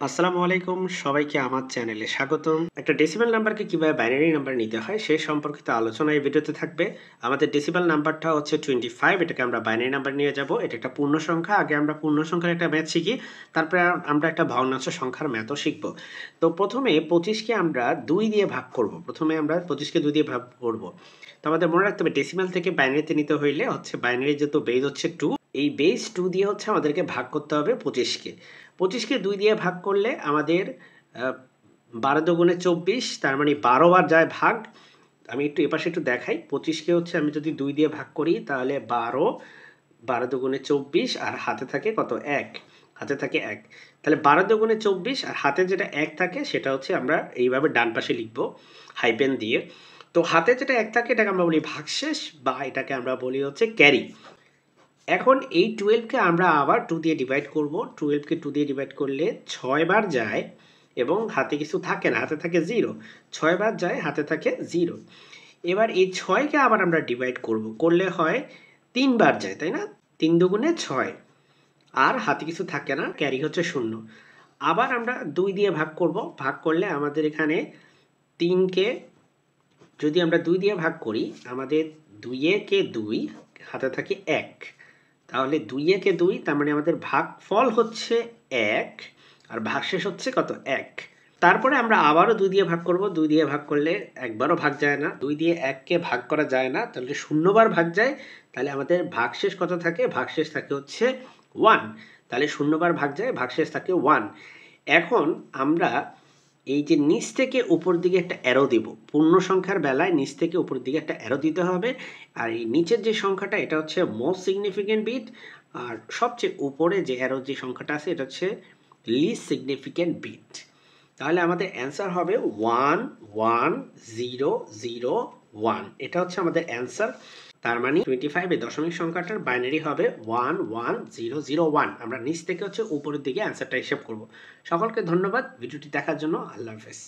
আসসালামু আলাইকুম, সবাইকে আমার চ্যানেলে স্বাগতম। একটা ডেসিমাল নাম্বারকে কিভাবে বাইনারি নাম্বার নিতে হয় সে সম্পর্কিত আলোচনা এই ভিডিওতে থাকবে। আমাদের ডেসিমাল নাম্বারটা হচ্ছে 25, এটাকে আমরা বাইনারি নাম্বার নিয়ে যাব। এটা একটা পূর্ণ সংখ্যা। আগে আমরা পূর্ণ সংখ্যার একটা ম্যাথ শিখি, তারপরে আমরা একটা ভগ্নাংশ সংখ্যার ম্যাথও শিখব। তো প্রথমে 25কে আমরা 2 দিয়ে ভাগ করব। প্রথমে আমরা 25কে 2 দিয়ে ভাগ করব। তো আমাদের মনে রাখতে হবে ডেসিমাল থেকে বাইনারিতে নিতে হইলে হচ্ছে বাইনারি যেহেতু বেস হচ্ছে 2, এই বেস 2 দিয়ে হচ্ছে আমাদেরকে ভাগ করতে হবে 25কে। 25কে 2 দিয়ে ভাগ করলে আমাদের 12 দুগুণে 24, তার মানে 12 বার যায় ভাগ। আমি একটু এপাশে একটু দেখাই। 25কে হচ্ছে আমি যদি 2 দিয়ে ভাগ করি তাহলে 12 দুগুণে 24 আর হাতে থাকে কত? 1। হাতে থাকে 1। তাহলে 12 দুগুণে 24 আর হাতে যেটা 1 থাকে সেটা হচ্ছে আমরা এইভাবে ডান পাশে লিখব হাইপেন দিয়ে। তো হাতে যেটা 1 থাকে এটাকে আমরা বলি ভাগশেষ, বা এটাকে আমরা বলি হচ্ছে ক্যারি। এখন এই 12কে আমরা আবার 2 দিয়ে ডিভাইড করব। 12কে 2 দিয়ে ডিভাইড করলে 6 বার যায় এবং হাতে কিছু থাকে না, হাতে থাকে 0। 6 বার যায়, হাতে থাকে 0। এবার এই 6কে আবার আমরা ডিভাইড করব, করলে হয় 3 বার যায়, তাই না? 3 দুগুণে 6 আর হাতে কিছু থাকে না, ক্যারি হচ্ছে 0। আবার আমরা 2 দিয়ে ভাগ করব, ভাগ করলে আমাদের এখানে 3কে যদি আমরা 2 দিয়ে ভাগ করি, আমাদের 2-একে 2, হাতে থাকে 1। তাহলে 2-একে 2, তার মানে আমাদের ভাগফল হচ্ছে 1 আর ভাগশেষ হচ্ছে কত? 1। তারপরে আমরা আবারও 2 দিয়ে ভাগ করব। 2 দিয়ে ভাগ করলে একবারও ভাগ যায় না, 2 দিয়ে 1কে ভাগ করা যায় না, তাহলে 0 বার ভাগ যায়। তাহলে আমাদের ভাগশেষ কত থাকে? ভাগশেষ থাকে হচ্ছে 1। তাহলে 0 বার ভাগ যায়, ভাগশেষ থাকে 1। এখন আমরা এই যে নিচ থেকে উপর দিকে একটা অ্যারো দেব। পূর্ণ সংখ্যার বেলায় নিচ থেকে উপর দিকে একটা অ্যারো দিতে হবে। আর এই নিচের যে সংখ্যাটা এটা হচ্ছে মোস্ট সিগনিফিকেন্ট বিট, আর সবচেয়ে উপরে যে অ্যারো যে সংখ্যাটা আছে এটা হচ্ছে লিস্ট সিগনিফিকেন্ট বিট। তাহলে আমাদের অ্যান্সার হবে 11001। এটা হচ্ছে আমাদের অ্যান্সার। তার মানে 25 এর দশমিক সংখ্যাটার বাইনারি হবে 11001। আমরা নিচ থেকে হচ্ছে উপরের দিকে অ্যান্সারটা হিসাব করব। সকলকে ধন্যবাদ ভিডিওটি দেখার জন্য। আল্লাহ হাফেজ।